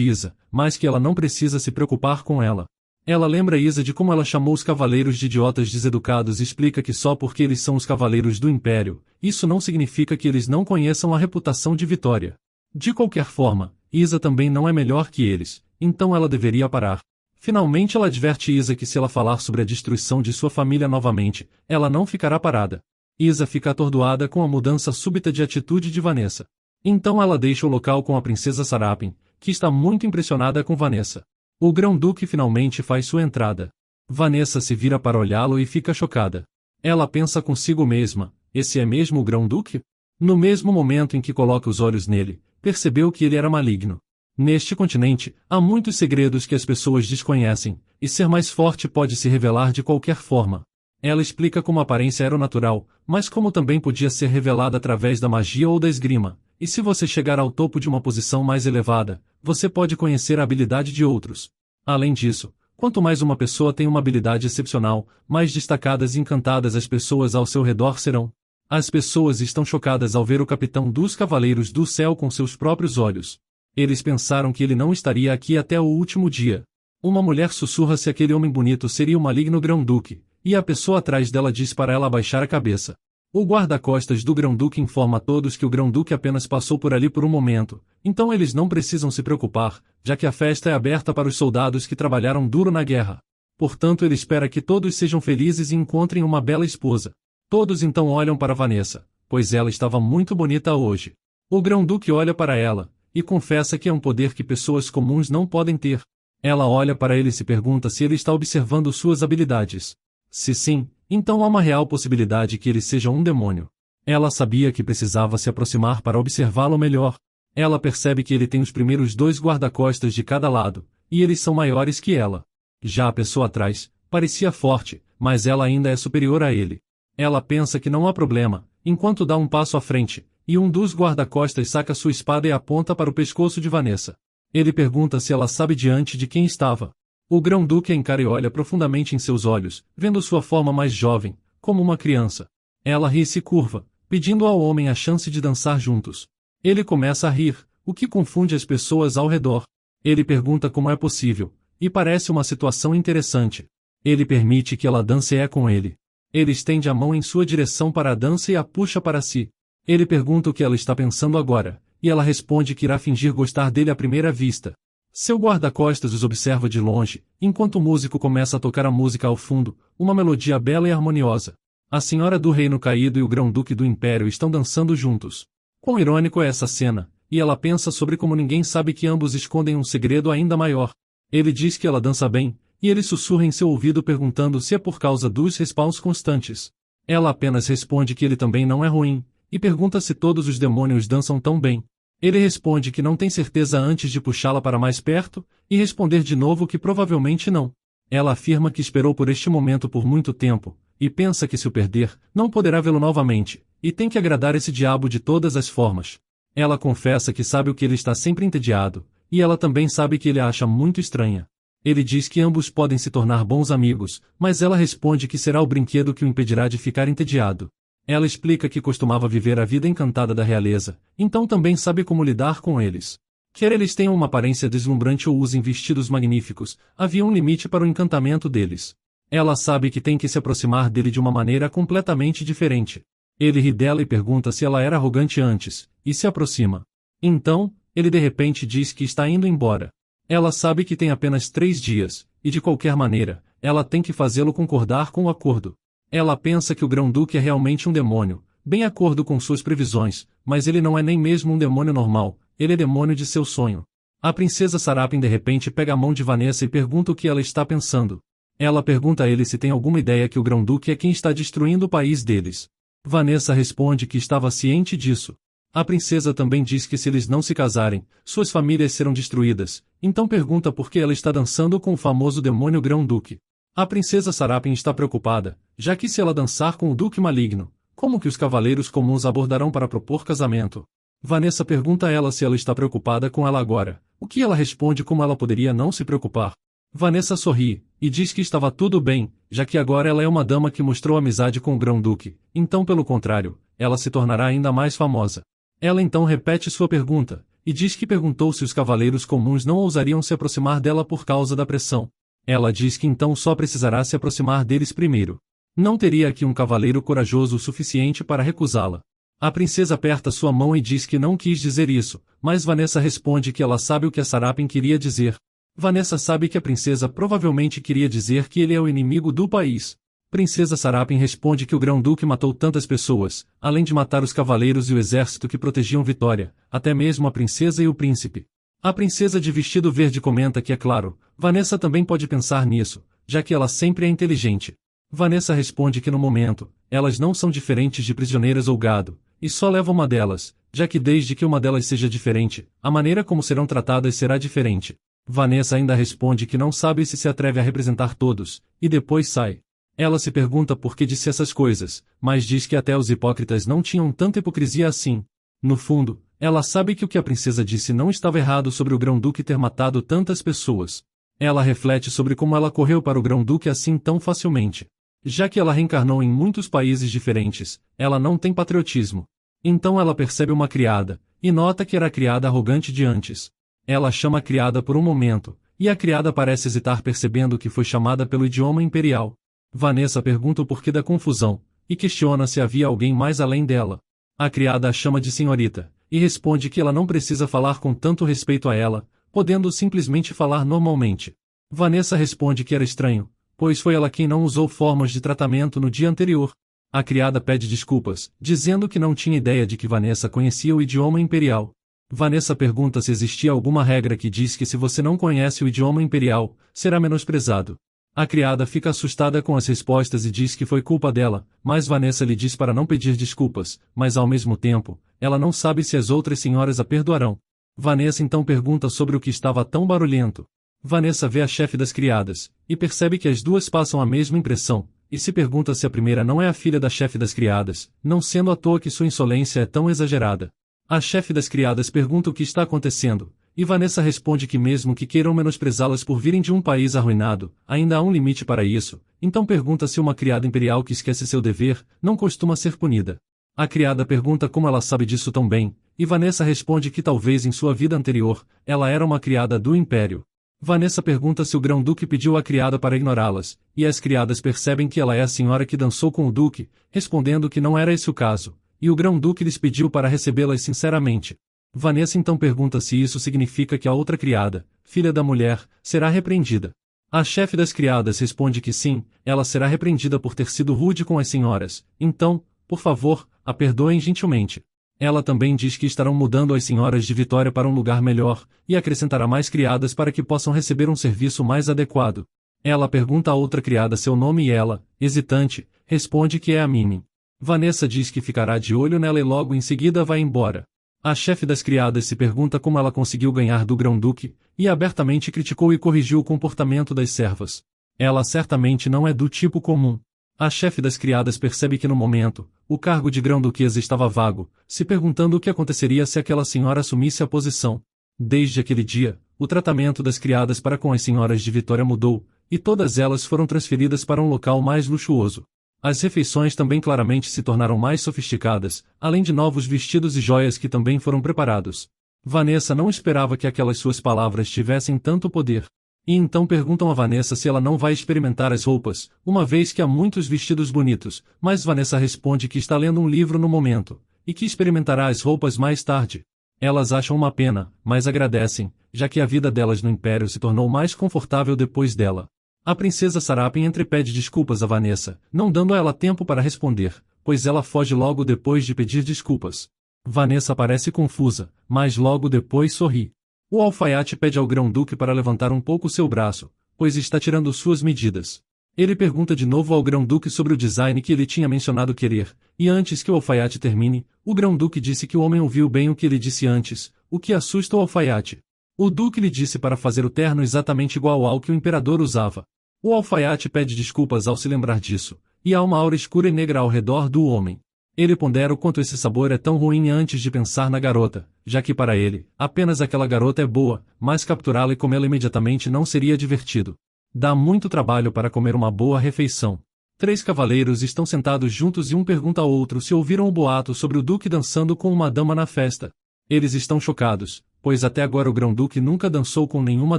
Isa, mas que ela não precisa se preocupar com ela. Ela lembra Isa de como ela chamou os cavaleiros de idiotas deseducados e explica que só porque eles são os cavaleiros do Império, isso não significa que eles não conheçam a reputação de vitória. De qualquer forma, Isa também não é melhor que eles, então ela deveria parar. Finalmente ela adverte Isa que se ela falar sobre a destruição de sua família novamente, ela não ficará parada. Isa fica atordoada com a mudança súbita de atitude de Vanessa. Então ela deixa o local com a princesa Sarapin, que está muito impressionada com Vanessa. O Grão-Duque finalmente faz sua entrada. Vanessa se vira para olhá-lo e fica chocada. Ela pensa consigo mesma, esse é mesmo o Grão-Duque? No mesmo momento em que coloca os olhos nele, percebeu que ele era maligno. Neste continente, há muitos segredos que as pessoas desconhecem, e ser mais forte pode se revelar de qualquer forma. Ela explica como a aparência era o natural, mas como também podia ser revelada através da magia ou da esgrima. E se você chegar ao topo de uma posição mais elevada, você pode conhecer a habilidade de outros. Além disso, quanto mais uma pessoa tem uma habilidade excepcional, mais destacadas e encantadas as pessoas ao seu redor serão. As pessoas estão chocadas ao ver o capitão dos Cavaleiros do Céu com seus próprios olhos. Eles pensaram que ele não estaria aqui até o último dia. Uma mulher sussurra se aquele homem bonito seria o maligno Grão-Duque, e a pessoa atrás dela diz para ela abaixar a cabeça. O guarda-costas do Grão-Duque informa a todos que o Grão-Duque apenas passou por ali por um momento, então eles não precisam se preocupar, já que a festa é aberta para os soldados que trabalharam duro na guerra. Portanto ele espera que todos sejam felizes e encontrem uma bela esposa. Todos então olham para Vanessa, pois ela estava muito bonita hoje. O Grão-Duque olha para ela, e confessa que é um poder que pessoas comuns não podem ter. Ela olha para ele e se pergunta se ele está observando suas habilidades. Se sim, então há uma real possibilidade que ele seja um demônio. Ela sabia que precisava se aproximar para observá-lo melhor. Ela percebe que ele tem os primeiros 2 guarda-costas de cada lado, e eles são maiores que ela. Já a pessoa atrás, parecia forte, mas ela ainda é superior a ele. Ela pensa que não há problema, enquanto dá um passo à frente, e um dos guarda-costas saca sua espada e aponta para o pescoço de Vanessa. Ele pergunta se ela sabe diante de quem estava. O Grão-Duque a encara e olha profundamente em seus olhos, vendo sua forma mais jovem, como uma criança. Ela ri e se curva, pedindo ao homem a chance de dançar juntos. Ele começa a rir, o que confunde as pessoas ao redor. Ele pergunta como é possível, e parece uma situação interessante. Ele permite que ela dance com ele. Ele estende a mão em sua direção para a dança e a puxa para si. Ele pergunta o que ela está pensando agora, e ela responde que irá fingir gostar dele à primeira vista. Seu guarda-costas os observa de longe, enquanto o músico começa a tocar a música ao fundo, uma melodia bela e harmoniosa. A Senhora do Reino Caído e o Grão-Duque do Império estão dançando juntos. Quão irônico é essa cena, e ela pensa sobre como ninguém sabe que ambos escondem um segredo ainda maior. Ele diz que ela dança bem, e ele sussurra em seu ouvido perguntando se é por causa dos respawns constantes. Ela apenas responde que ele também não é ruim, e pergunta se todos os demônios dançam tão bem. Ele responde que não tem certeza antes de puxá-la para mais perto, e responder de novo que provavelmente não. Ela afirma que esperou por este momento por muito tempo, e pensa que se o perder, não poderá vê-lo novamente, e tem que agradar esse diabo de todas as formas. Ela confessa que sabe o que ele está sempre entediado, e ela também sabe que ele a acha muito estranha. Ele diz que ambos podem se tornar bons amigos, mas ela responde que será o brinquedo que o impedirá de ficar entediado. Ela explica que costumava viver a vida encantada da realeza, então também sabe como lidar com eles. Quer eles tenham uma aparência deslumbrante ou usem vestidos magníficos, havia um limite para o encantamento deles. Ela sabe que tem que se aproximar dele de uma maneira completamente diferente. Ele ri dela e pergunta se ela era arrogante antes, e se aproxima. Então, ele de repente diz que está indo embora. Ela sabe que tem apenas 3 dias, e de qualquer maneira, ela tem que fazê-lo concordar com o acordo. Ela pensa que o Grão-Duque é realmente um demônio, bem acordo com suas previsões, mas ele não é nem mesmo um demônio normal, ele é demônio de seu sonho. A princesa Sarapin de repente pega a mão de Vanessa e pergunta o que ela está pensando. Ela pergunta a ele se tem alguma ideia que o Grão-Duque é quem está destruindo o país deles. Vanessa responde que estava ciente disso. A princesa também diz que se eles não se casarem, suas famílias serão destruídas, então pergunta por que ela está dançando com o famoso demônio Grão-Duque. A princesa Sarapin está preocupada, já que se ela dançar com o Duque Maligno, como que os cavaleiros comuns abordarão para propor casamento? Vanessa pergunta a ela se ela está preocupada com ela agora, o que ela responde como ela poderia não se preocupar. Vanessa sorri, e diz que estava tudo bem, já que agora ela é uma dama que mostrou amizade com o Grão-Duque, então pelo contrário, ela se tornará ainda mais famosa. Ela então repete sua pergunta, e diz que perguntou se os cavaleiros comuns não ousariam se aproximar dela por causa da pressão. Ela diz que então só precisará se aproximar deles primeiro. Não teria aqui um cavaleiro corajoso o suficiente para recusá-la. A princesa aperta sua mão e diz que não quis dizer isso, mas Vanessa responde que ela sabe o que a Sarapin queria dizer. Vanessa sabe que a princesa provavelmente queria dizer que ele é o inimigo do país. Princesa Sarapin responde que o Grão-Duque matou tantas pessoas, além de matar os cavaleiros e o exército que protegiam Vitória, até mesmo a princesa e o príncipe. A princesa de vestido verde comenta que é claro, Vanessa também pode pensar nisso, já que ela sempre é inteligente. Vanessa responde que no momento, elas não são diferentes de prisioneiras ou gado, e só leva uma delas, já que desde que uma delas seja diferente, a maneira como serão tratadas será diferente. Vanessa ainda responde que não sabe se atreve a representar todos, e depois sai. Ela se pergunta por que disse essas coisas, mas diz que até os hipócritas não tinham tanta hipocrisia assim. No fundo, ela sabe que o que a princesa disse não estava errado sobre o Grão-Duque ter matado tantas pessoas. Ela reflete sobre como ela correu para o Grão-Duque assim tão facilmente. Já que ela reencarnou em muitos países diferentes, ela não tem patriotismo. Então ela percebe uma criada, e nota que era a criada arrogante de antes. Ela chama a criada por um momento, e a criada parece hesitar percebendo que foi chamada pelo idioma imperial. Vanessa pergunta o porquê da confusão, e questiona se havia alguém mais além dela. A criada a chama de senhorita, e responde que ela não precisa falar com tanto respeito a ela, podendo simplesmente falar normalmente. Vanessa responde que era estranho, pois foi ela quem não usou formas de tratamento no dia anterior. A criada pede desculpas, dizendo que não tinha ideia de que Vanessa conhecia o idioma imperial. Vanessa pergunta se existia alguma regra que diz que se você não conhece o idioma imperial, será menosprezado. A criada fica assustada com as respostas e diz que foi culpa dela, mas Vanessa lhe diz para não pedir desculpas, mas ao mesmo tempo, ela não sabe se as outras senhoras a perdoarão. Vanessa então pergunta sobre o que estava tão barulhento. Vanessa vê a chefe das criadas, e percebe que as duas passam a mesma impressão, e se pergunta se a primeira não é a filha da chefe das criadas, não sendo à toa que sua insolência é tão exagerada. A chefe das criadas pergunta o que está acontecendo, e Vanessa responde que mesmo que queiram menosprezá-las por virem de um país arruinado, ainda há um limite para isso, então pergunta se uma criada imperial que esquece seu dever, não costuma ser punida. A criada pergunta como ela sabe disso tão bem, e Vanessa responde que talvez em sua vida anterior, ela era uma criada do império. Vanessa pergunta se o Grão-Duque pediu à criada para ignorá-las, e as criadas percebem que ela é a senhora que dançou com o Duque, respondendo que não era esse o caso, e o Grão-Duque lhes pediu para recebê-las sinceramente. Vanessa então pergunta se isso significa que a outra criada, filha da mulher, será repreendida. A chefe das criadas responde que sim, ela será repreendida por ter sido rude com as senhoras, então, por favor, a perdoem gentilmente. Ela também diz que estarão mudando as senhoras de Vitória para um lugar melhor, e acrescentará mais criadas para que possam receber um serviço mais adequado. Ela pergunta a outra criada seu nome e ela, hesitante, responde que é a Mimi. Vanessa diz que ficará de olho nela e logo em seguida vai embora. A chefe das criadas se pergunta como ela conseguiu ganhar do Grão-Duque, e abertamente criticou e corrigiu o comportamento das servas. Ela certamente não é do tipo comum. A chefe das criadas percebe que no momento, o cargo de Grão-Duquesa estava vago, se perguntando o que aconteceria se aquela senhora assumisse a posição. Desde aquele dia, o tratamento das criadas para com as senhoras de Vitória mudou, e todas elas foram transferidas para um local mais luxuoso. As refeições também claramente se tornaram mais sofisticadas, além de novos vestidos e joias que também foram preparados. Vanessa não esperava que aquelas suas palavras tivessem tanto poder. E então perguntam a Vanessa se ela não vai experimentar as roupas, uma vez que há muitos vestidos bonitos, mas Vanessa responde que está lendo um livro no momento, e que experimentará as roupas mais tarde. Elas acham uma pena, mas agradecem, já que a vida delas no Império se tornou mais confortável depois dela. A princesa Sarapin entrepede desculpas a Vanessa, não dando a ela tempo para responder, pois ela foge logo depois de pedir desculpas. Vanessa parece confusa, mas logo depois sorri. O alfaiate pede ao Grão-Duque para levantar um pouco seu braço, pois está tirando suas medidas. Ele pergunta de novo ao Grão-Duque sobre o design que ele tinha mencionado querer, e antes que o alfaiate termine, o Grão-Duque disse que o homem ouviu bem o que ele disse antes, o que assusta o alfaiate. O Duque lhe disse para fazer o terno exatamente igual ao que o imperador usava. O alfaiate pede desculpas ao se lembrar disso, e há uma aura escura e negra ao redor do homem. Ele pondera o quanto esse sabor é tão ruim antes de pensar na garota, já que para ele, apenas aquela garota é boa, mas capturá-la e comê-la imediatamente não seria divertido. Dá muito trabalho para comer uma boa refeição. 3 cavaleiros estão sentados juntos e um pergunta ao outro se ouviram o boato sobre o Duque dançando com uma dama na festa. Eles estão chocados, pois até agora o Grão-Duque nunca dançou com nenhuma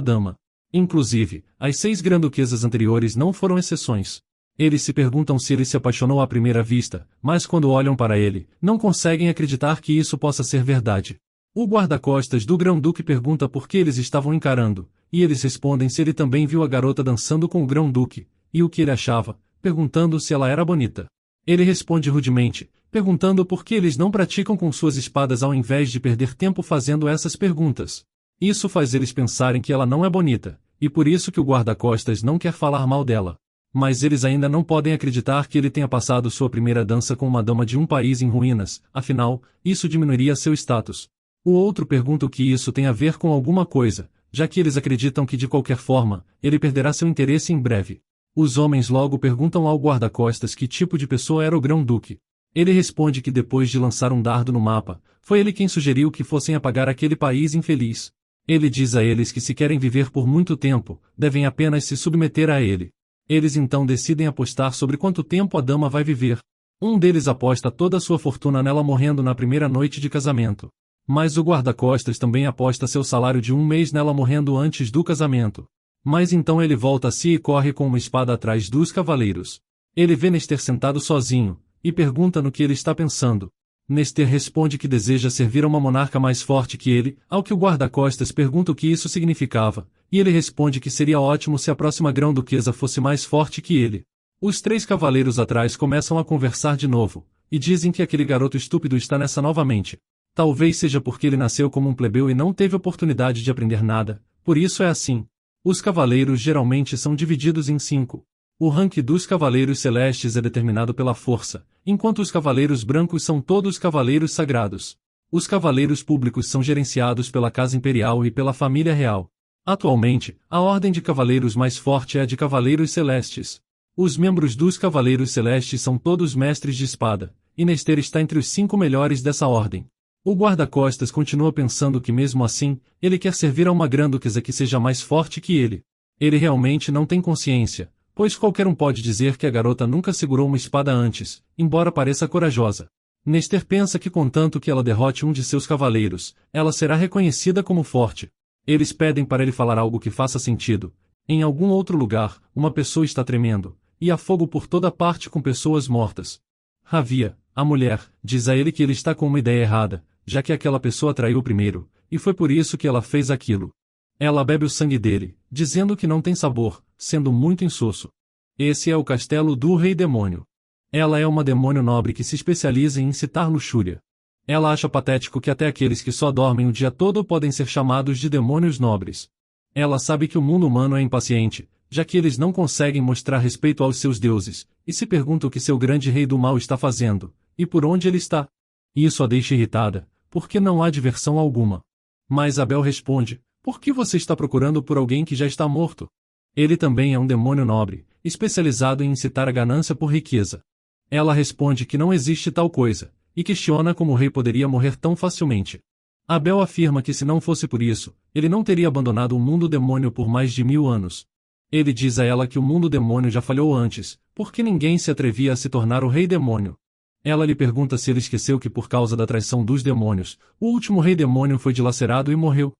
dama. Inclusive, as 6 Grã-Duquesas anteriores não foram exceções. Eles se perguntam se ele se apaixonou à primeira vista, mas quando olham para ele, não conseguem acreditar que isso possa ser verdade. O guarda-costas do Grão-Duque pergunta por que eles estavam encarando, e eles respondem se ele também viu a garota dançando com o Grão-Duque, e o que ele achava, perguntando se ela era bonita. Ele responde rudemente, perguntando por que eles não praticam com suas espadas ao invés de perder tempo fazendo essas perguntas. Isso faz eles pensarem que ela não é bonita, e por isso que o guarda-costas não quer falar mal dela. Mas eles ainda não podem acreditar que ele tenha passado sua primeira dança com uma dama de um país em ruínas, afinal, isso diminuiria seu status. O outro pergunta o que isso tem a ver com alguma coisa, já que eles acreditam que de qualquer forma, ele perderá seu interesse em breve. Os homens logo perguntam ao guarda-costas que tipo de pessoa era o Grão-Duque. Ele responde que depois de lançar um dardo no mapa, foi ele quem sugeriu que fossem apagar aquele país infeliz. Ele diz a eles que se querem viver por muito tempo, devem apenas se submeter a ele. Eles então decidem apostar sobre quanto tempo a dama vai viver. Um deles aposta toda a sua fortuna nela morrendo na primeira noite de casamento. Mas o guarda-costas também aposta seu salário de 1 mês nela morrendo antes do casamento. Mas então ele volta a si e corre com uma espada atrás dos cavaleiros. Ele vê Nester sentado sozinho, e pergunta no que ele está pensando. Nester responde que deseja servir a uma monarca mais forte que ele, ao que o guarda-costas pergunta o que isso significava, e ele responde que seria ótimo se a próxima Grão-Duquesa fosse mais forte que ele. Os 3 cavaleiros atrás começam a conversar de novo, e dizem que aquele garoto estúpido está nessa novamente. Talvez seja porque ele nasceu como um plebeu e não teve oportunidade de aprender nada, por isso é assim. Os cavaleiros geralmente são divididos em 5. O rank dos cavaleiros celestes é determinado pela força, enquanto os cavaleiros brancos são todos cavaleiros sagrados. Os cavaleiros públicos são gerenciados pela Casa Imperial e pela família real. Atualmente, a ordem de cavaleiros mais forte é a de cavaleiros celestes. Os membros dos cavaleiros celestes são todos mestres de espada, e Nester está entre os 5 melhores dessa ordem. O guarda-costas continua pensando que mesmo assim, ele quer servir a uma Grã-Duquesa que seja mais forte que ele. Ele realmente não tem consciência, pois qualquer um pode dizer que a garota nunca segurou uma espada antes, embora pareça corajosa. Nester pensa que contanto que ela derrote um de seus cavaleiros, ela será reconhecida como forte. Eles pedem para ele falar algo que faça sentido. Em algum outro lugar, uma pessoa está tremendo, e há fogo por toda parte com pessoas mortas. Ravia, a mulher, diz a ele que ele está com uma ideia errada, já que aquela pessoa traiu primeiro, e foi por isso que ela fez aquilo. Ela bebe o sangue dele, dizendo que não tem sabor, sendo muito insosso. Esse é o castelo do Rei Demônio. Ela é uma demônio nobre que se especializa em incitar luxúria. Ela acha patético que até aqueles que só dormem o dia todo podem ser chamados de demônios nobres. Ela sabe que o mundo humano é impaciente, já que eles não conseguem mostrar respeito aos seus deuses, e se pergunta o que seu grande rei do mal está fazendo, e por onde ele está. Isso a deixa irritada, porque não há diversão alguma. Mas Abel responde, por que você está procurando por alguém que já está morto? Ele também é um demônio nobre, especializado em incitar a ganância por riqueza. Ela responde que não existe tal coisa, e questiona como o rei poderia morrer tão facilmente. Abel afirma que se não fosse por isso, ele não teria abandonado o mundo demônio por mais de 1000 anos. Ele diz a ela que o mundo demônio já falhou antes, porque ninguém se atrevia a se tornar o rei demônio. Ela lhe pergunta se ele esqueceu que por causa da traição dos demônios, o último rei demônio foi dilacerado e morreu.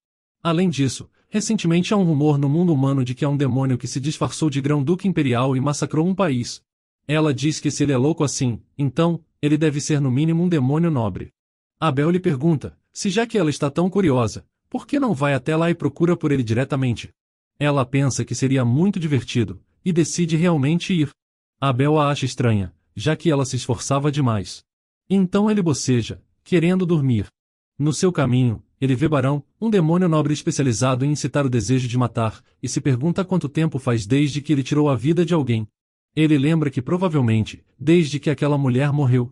Além disso, recentemente há um rumor no mundo humano de que há um demônio que se disfarçou de Grão-Duque Imperial e massacrou um país. Ela diz que se ele é louco assim, então, ele deve ser no mínimo um demônio nobre. Abel lhe pergunta, se já que ela está tão curiosa, por que não vai até lá e procura por ele diretamente? Ela pensa que seria muito divertido, e decide realmente ir. Abel a acha estranha, já que ela se esforçava demais. Então ele boceja, querendo dormir. No seu caminho, ele vê Barão, um demônio nobre especializado em incitar o desejo de matar, e se pergunta quanto tempo faz desde que ele tirou a vida de alguém. Ele lembra que provavelmente, desde que aquela mulher morreu,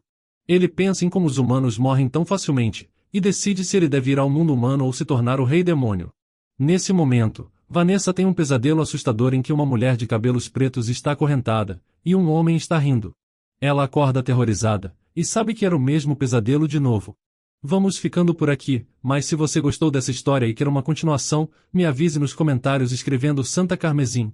ele pensa em como os humanos morrem tão facilmente, e decide se ele deve ir ao mundo humano ou se tornar o rei demônio. Nesse momento, Vanessa tem um pesadelo assustador em que uma mulher de cabelos pretos está acorrentada, e um homem está rindo. Ela acorda aterrorizada, e sabe que era o mesmo pesadelo de novo. Vamos ficando por aqui, mas se você gostou dessa história e quer uma continuação, me avise nos comentários escrevendo Santa Carmesim.